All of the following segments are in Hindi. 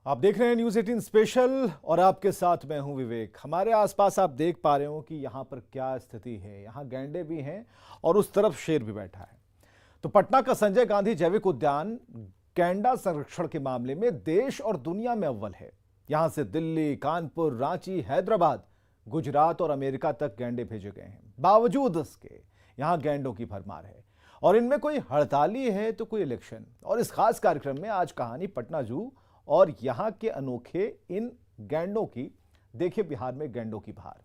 आप देख रहे हैं न्यूज़ 18 स्पेशल और आपके साथ मैं हूं विवेक। हमारे आसपास आप देख पा रहे हो कि यहां पर क्या स्थिति है। यहां गैंडे भी हैं और उस तरफ शेर भी बैठा है। तो पटना का संजय गांधी जैविक उद्यान गैंडा संरक्षण के मामले में देश और दुनिया में अव्वल है। यहां से दिल्ली, कानपुर, रांची, हैदराबाद, गुजरात और अमेरिका तक गैंडे भेजे गए हैं। बावजूद इसके यहां गैंडों की भरमार है और इनमें कोई हड़ताली है तो कोई इलेक्शन। और इस खास कार्यक्रम में आज कहानी पटना जू और यहां के अनोखे इन गैंडों की। देखिए बिहार में गैंडों की बहार।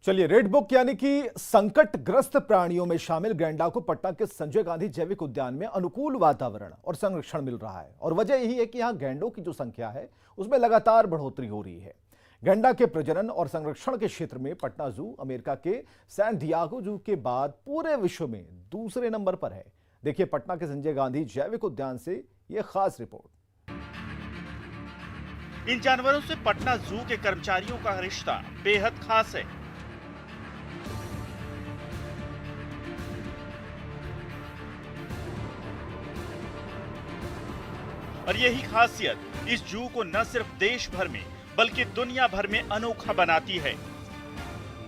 चलिए, रेड बुक यानी कि संकटग्रस्त प्राणियों में शामिल गैंडा को पटना के संजय गांधी जैविक उद्यान में अनुकूल वातावरण और संरक्षण मिल रहा है। और वजह यही है कि यहां गैंडों की जो संख्या है उसमें लगातार बढ़ोतरी हो रही है। गैंडा के प्रजनन और संरक्षण के क्षेत्र में पटना जू अमेरिका के सैन डियागो जू के बाद पूरे विश्व में दूसरे नंबर पर है। देखिए पटना के संजय गांधी जैविक उद्यान से यह खास रिपोर्ट। इन जानवरों से पटना जू के कर्मचारियों का रिश्ता बेहद खास है। और यही खासियत इस जू को न सिर्फ देश भर में बल्कि दुनिया भर में अनोखा बनाती है।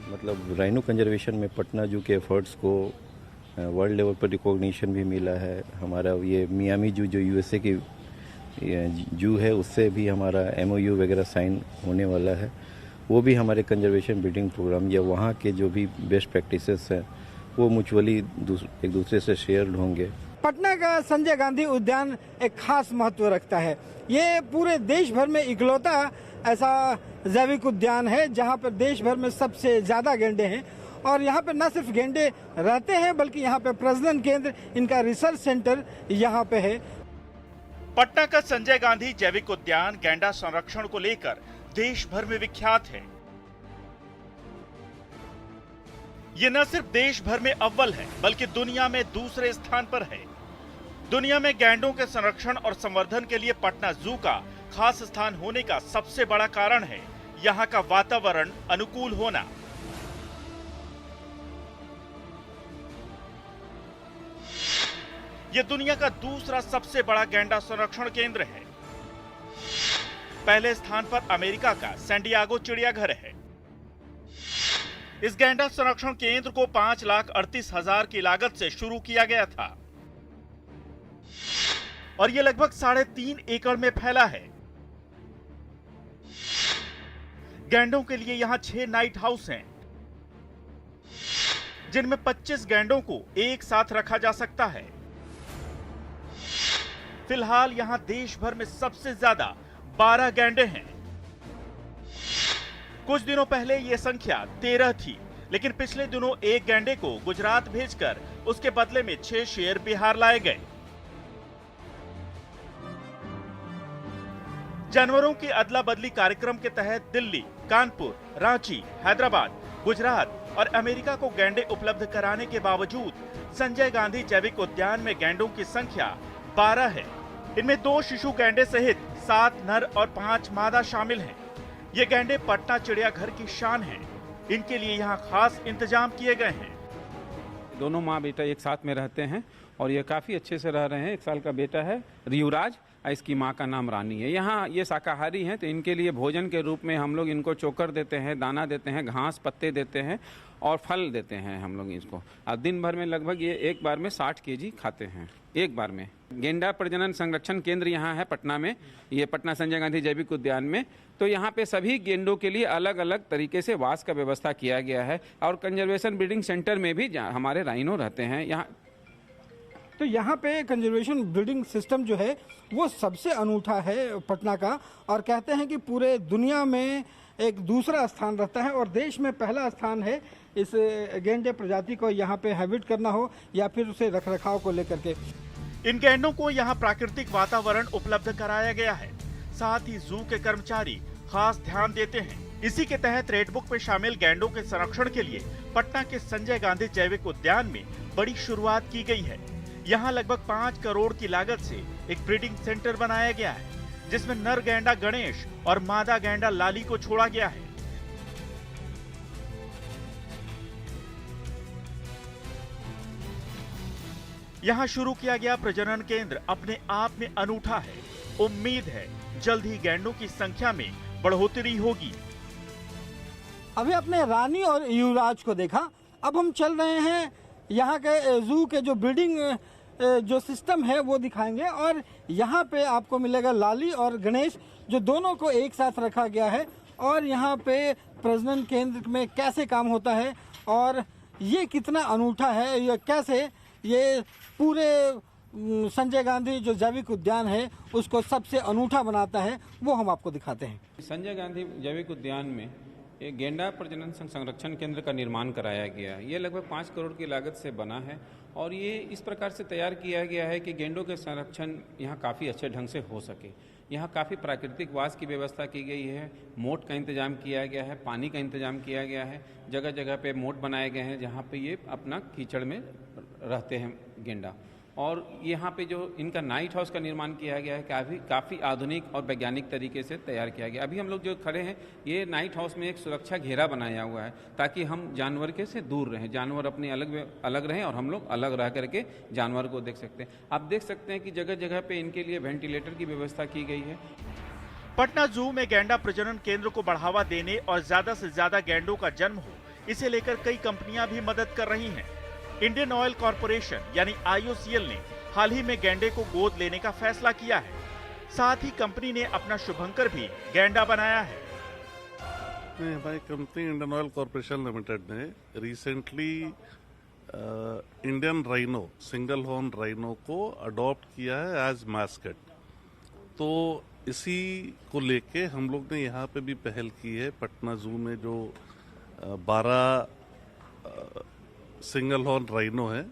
मतलब राइनो कंजर्वेशन में पटना जू के एफर्ट्स को वर्ल्ड लेवल पर रिकॉग्निशन भी मिला है। हमारा ये मियामी जू जो यूएसए की जू है उससे भी हमारा एमओयू वगैरह साइन होने वाला है। वो भी हमारे कंजर्वेशन ब्रीडिंग प्रोग्राम या वहाँ के जो भी बेस्ट प्रैक्टिसेस हैं वो म्यूचुअली एक दूसरे से शेयर होंगे। पटना का संजय गांधी उद्यान एक खास महत्व रखता है। ये पूरे देश भर में इकलौता ऐसा जैविक उद्यान है जहां पर देश भर में सबसे ज्यादा गैंडे हैं। और यहाँ पे न सिर्फ गैंडे रहते हैं बल्कि यहाँ पे प्रजनन केंद्र, इनका रिसर्च सेंटर यहाँ पे है। पटना का संजय गांधी जैविक उद्यान गैंडा संरक्षण को लेकर देश भर में विख्यात है। ये न सिर्फ देश भर में अव्वल है बल्कि दुनिया में दूसरे स्थान पर है। दुनिया में गैंडों के संरक्षण और संवर्धन के लिए पटना जू का खास स्थान होने का सबसे बड़ा कारण है यहाँ का वातावरण अनुकूल होना। यह दुनिया का दूसरा सबसे बड़ा गैंडा संरक्षण केंद्र है। पहले स्थान पर अमेरिका का सैन डियागो चिड़ियाघर है। इस गैंडा संरक्षण केंद्र को 5,38,000 की लागत से शुरू किया गया था और यह लगभग 3.5 एकड़ में फैला है। गैंडों के लिए यहां 6 नाइट हाउस हैं जिनमें 25 गैंडों को एक साथ रखा जा सकता है। फिलहाल यहां देश भर में सबसे ज्यादा 12 गैंडे हैं। कुछ दिनों पहले यह संख्या 13 थी, लेकिन पिछले दिनों एक गैंडे को गुजरात भेजकर उसके बदले में 6 शेर बिहार लाए गए। जानवरों की अदला बदली कार्यक्रम के तहत दिल्ली, कानपुर, रांची, हैदराबाद, गुजरात और अमेरिका को गैंडे उपलब्ध कराने के बावजूद संजय गांधी जैविक उद्यान में गैंडों की संख्या 12 है। इनमें 2 शिशु गैंडे सहित 7 नर और 5 मादा शामिल हैं। ये गैंडे पटना चिड़ियाघर की शान हैं। इनके लिए यहाँ खास इंतजाम किए गए हैं। दोनों माँ बेटा एक साथ में रहते हैं और ये काफ़ी अच्छे से रह रहे हैं। 1 साल का बेटा है रियुराज, इसकी माँ का नाम रानी है। यहाँ ये शाकाहारी हैं तो इनके लिए भोजन के रूप में हम लोग इनको चोकर देते हैं, दाना देते हैं, घास पत्ते देते हैं और फल देते हैं हम लोग इसको। अब दिन भर में लगभग ये एक बार में 60 केजी खाते हैं एक बार में। गैंडा प्रजनन संरक्षण केंद्र यहाँ है पटना में, ये पटना संजय गांधी जैविक उद्यान में। तो यहाँ पे सभी गैंडों के लिए अलग अलग तरीके से वास का व्यवस्था किया गया है और कंजर्वेशन ब्रीडिंग सेंटर में भी हमारे राइनो रहते हैं यहाँ। तो यहाँ पे कंजर्वेशन ब्रीडिंग सिस्टम जो है वो सबसे अनूठा है पटना का। और कहते हैं कि पूरे दुनिया में एक दूसरा स्थान रहता है और देश में पहला स्थान है इस गैंडे प्रजाति को यहाँ पे हैबिट करना हो या फिर उसे रखरखाव को लेकर के। इन गैंडों को यहाँ प्राकृतिक वातावरण उपलब्ध कराया गया है। साथ ही जू के कर्मचारी खास ध्यान देते हैं इसी के तहत रेड बुक में शामिल गैंडों के संरक्षण के लिए पटना के संजय गांधी जैविक उद्यान में बड़ी शुरुआत की गई है। यहाँ लगभग 5 करोड़ की लागत से एक ब्रीडिंग सेंटर बनाया गया है, जिसमें नर गैंडा गणेश और मादा गैंडा लाली को छोड़ा गया है। यहाँ शुरू किया गया प्रजनन केंद्र अपने आप में अनूठा है। उम्मीद है जल्द ही गैंडों की संख्या में बढ़ोतरी होगी। अभी अपने रानी और युवराज को देखा, अब हम चल रहे हैं यहाँ के जू के जो ब्रीडिंग जो सिस्टम है वो दिखाएंगे। और यहाँ पे आपको मिलेगा लाली और गणेश, जो दोनों को एक साथ रखा गया है। और यहाँ पे प्रजनन केंद्र में कैसे काम होता है और ये कितना अनूठा है, ये कैसे ये पूरे संजय गांधी जो जैविक उद्यान है उसको सबसे अनूठा बनाता है, वो हम आपको दिखाते हैं। संजय गांधी जैविक उद्यान में एक गेंडा प्रजनन संरक्षण केंद्र का निर्माण कराया गया है। ये लगभग 5 करोड़ की लागत से बना है और ये इस प्रकार से तैयार किया गया है कि गेंडों के संरक्षण यहाँ काफ़ी अच्छे ढंग से हो सके। यहाँ काफ़ी प्राकृतिक वास की व्यवस्था की गई है, मोट का इंतजाम किया गया है, पानी का इंतजाम किया गया है, जगह जगह पे मोट बनाए गए हैं जहाँ पे ये अपना कीचड़ में रहते हैं गेंडा। और यहाँ पे जो इनका नाइट हाउस का निर्माण किया गया है काफ़ी आधुनिक और वैज्ञानिक तरीके से तैयार किया गया। अभी हम लोग जो खड़े हैं ये नाइट हाउस में एक सुरक्षा घेरा बनाया हुआ है ताकि हम जानवर के से दूर रहें, जानवर अपने अलग रहें और हम लोग अलग रह करके जानवर को देख सकते हैं। आप देख सकते हैं कि जगह जगह पे इनके लिए वेंटिलेटर की व्यवस्था की गई है। पटना जू में गैंडा प्रजनन केंद्र को बढ़ावा देने और ज्यादा से ज्यादा गैंडों का जन्म हो, इसे लेकर कई कंपनियां भी मदद कर रही हैं। इंडियन ऑयल कॉरपोरेशन यानी IOCL ने हाल ही में गैंडे को गोद लेने का फैसला किया है। साथ ही कंपनी ने अपना शुभंकर भी गैंडा बनाया है। हमारी company Indian Oil Corporation Limited ने recently Indian rhino, single horn rhino को अडॉप्ट किया है एज मैस्कट। तो इसी को लेके हम लोग ने यहाँ पे भी पहल की है। पटना जू में जो 12 सिंगल हॉर्न राइनो है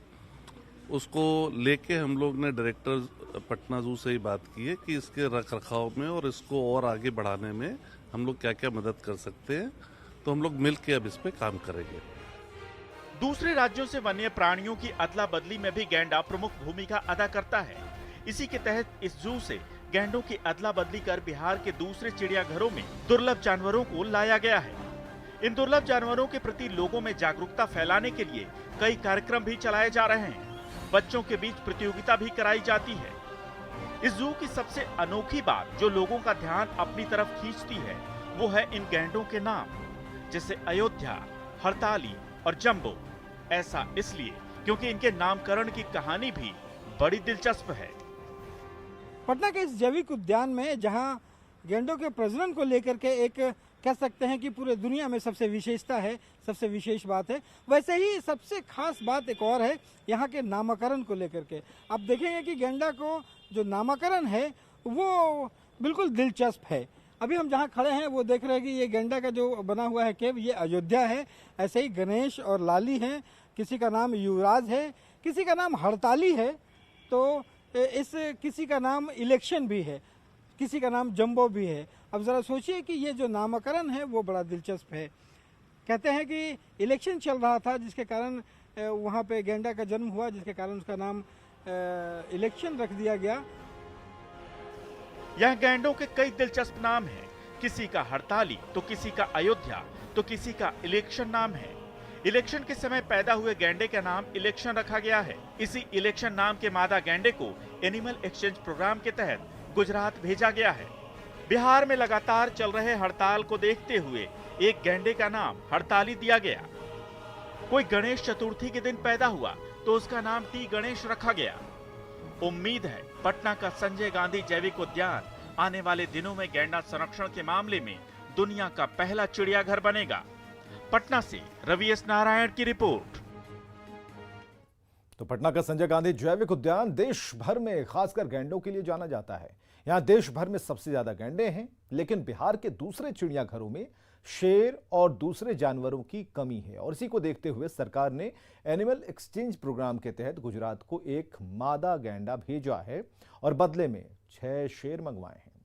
उसको लेके हम लोग ने डायरेक्टर पटना जू से ही बात की है कि इसके रख रखाव में और इसको और आगे बढ़ाने में हम लोग क्या क्या मदद कर सकते हैं। तो हम लोग मिल के अब इस पे काम करेंगे। दूसरे राज्यों से वन्य प्राणियों की अदला बदली में भी गैंडा प्रमुख भूमिका अदा करता है। इसी के तहत इस जू से गैंडों की अदला बदली कर बिहार के दूसरे चिड़ियाघरों में दुर्लभ जानवरों को लाया गया है। इन दुर्लभ जानवरों के प्रति लोगों में जागरूकता फैलाने के लिए कई कार्यक्रम भी चलाए जा रहे हैं। बच्चों के बीच प्रतियोगिता भी कराई जाती है। इस जू की सबसे अनोखी बात जो लोगों का ध्यान अपनी तरफ खींचती है वो है इन गैंडों के नाम, जैसे अयोध्या, हड़ताली और जंबो। ऐसा इसलिए क्योंकि इनके नामकरण की कहानी भी बड़ी दिलचस्प है। पटना के इस जैविक उद्यान में जहां गैंडों के प्रजनन को लेकर के एक कह सकते हैं कि पूरे दुनिया में सबसे विशेषता है, सबसे विशेष बात है, वैसे ही सबसे खास बात एक और है यहाँ के नामकरण को लेकर के। आप देखेंगे कि गैंडा को जो नामकरण है वो बिल्कुल दिलचस्प है। अभी हम जहाँ खड़े हैं वो देख रहे हैं कि ये गैंडा का जो बना हुआ है केव, ये अयोध्या है। ऐसे ही गणेश और लाली हैं, किसी का नाम युवराज है, किसी का नाम हड़ताली है, तो इस किसी का नाम इलेक्शन भी है, किसी का नाम जंबो भी है। अब ज़रा सोचिए कि ये जो नामकरण है वो बड़ा दिलचस्प है। कहते हैं कि इलेक्शन चल रहा था जिसके कारण वहाँ पे गैंडा का जन्म हुआ, जिसके कारण उसका नाम इलेक्शन रख दिया गया। यह गैंडों के कई दिलचस्प नाम हैं। किसी का हड़ताली तो किसी का अयोध्या तो किसी का इलेक्शन नाम है। इलेक्शन के समय पैदा हुए गैंडे का नाम इलेक्शन रखा गया है। इसी इलेक्शन नाम के मादा गैंडे को एनिमल एक्सचेंज प्रोग्राम के तहत गुजरात भेजा गया है। बिहार में लगातार चल रहे हड़ताल को देखते हुए एक गैंडे का नाम हड़ताली दिया गया। कोई गणेश चतुर्थी के दिन पैदा हुआ तो उसका नाम टी गणेश रखा गया। उम्मीद है पटना का संजय गांधी जैविक उद्यान आने वाले दिनों में गैंडा संरक्षण के मामले में दुनिया का पहला चिड़ियाघर बनेगा। पटना से रवि एस नारायण की रिपोर्ट। तो पटना का संजय गांधी जैविक उद्यान देश भर में खासकर गैंडों के लिए जाना जाता है। यहाँ देश भर में सबसे ज्यादा गैंडे हैं, लेकिन बिहार के दूसरे चिड़ियाघरों में शेर और दूसरे जानवरों की कमी है। और इसी को देखते हुए सरकार ने एनिमल एक्सचेंज प्रोग्राम के तहत गुजरात को एक मादा गैंडा भेजा है और बदले में 6 शेर मंगवाए हैं।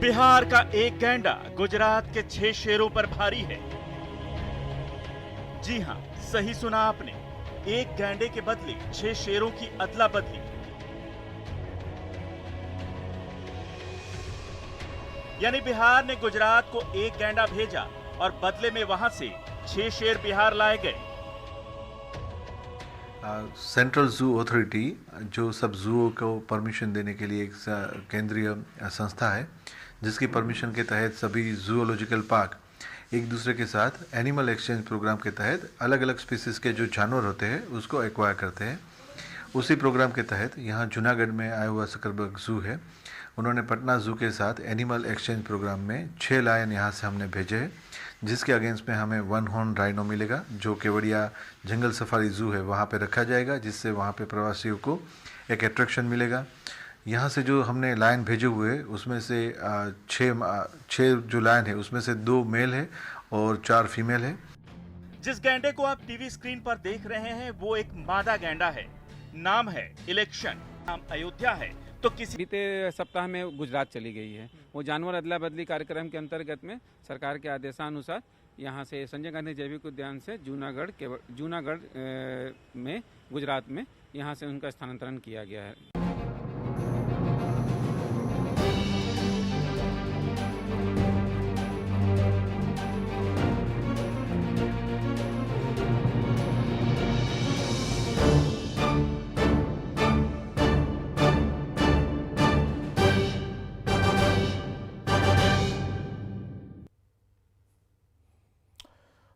बिहार का एक गैंडा गुजरात के 6 शेरों पर भारी है। जी हां, सही सुना आपने, एक गैंडे के बदले 6 शेरों की अदला बदली। यानी बिहार ने गुजरात को एक गैंडा भेजा और बदले में वहां से 6 शेर बिहार लाए गए। सेंट्रल जू अथॉरिटी जो सब जूओं को परमिशन देने के लिए एक केंद्रीय संस्था है, जिसकी परमिशन के तहत सभी जूलॉजिकल पार्क एक दूसरे के साथ एनिमल एक्सचेंज प्रोग्राम के तहत अलग अलग स्पीसीज़ के जो जानवर होते हैं उसको एक्वायर करते हैं। उसी प्रोग्राम के तहत यहाँ जूनागढ़ में आया हुआ सकरबर्ग जू है, उन्होंने पटना जू के साथ एनिमल एक्सचेंज प्रोग्राम में 6 लायन यहाँ से हमने भेजे हैं, जिसके अगेंस्ट में हमें 1 हॉर्न राइनो मिलेगा जो केवड़िया जंगल सफारी जू है वहाँ पे रखा जाएगा, जिससे वहाँ पे प्रवासियों को एक अट्रैक्शन मिलेगा। यहाँ से जो हमने लायन भेजे हुए उसमें से 6 जो लायन है उसमें से 2 मेल है और 4 फीमेल है। जिस गैंडे को आप टीवी स्क्रीन पर देख रहे हैं वो एक मादा गैंडा है। नाम है इलेक्शन, नाम अयोध्या है। तो किसी बीते सप्ताह में गुजरात चली गई है। वो जानवर अदला बदली कार्यक्रम के अंतर्गत में सरकार के आदेशानुसार यहाँ से संजय गांधी जैविक उद्यान से जूनागढ़ में गुजरात में यहाँ से उनका स्थानांतरण किया गया है।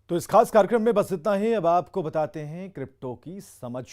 तो इस खास कार्यक्रम में बस इतना ही। अब आपको बताते हैं क्रिप्टो की समझ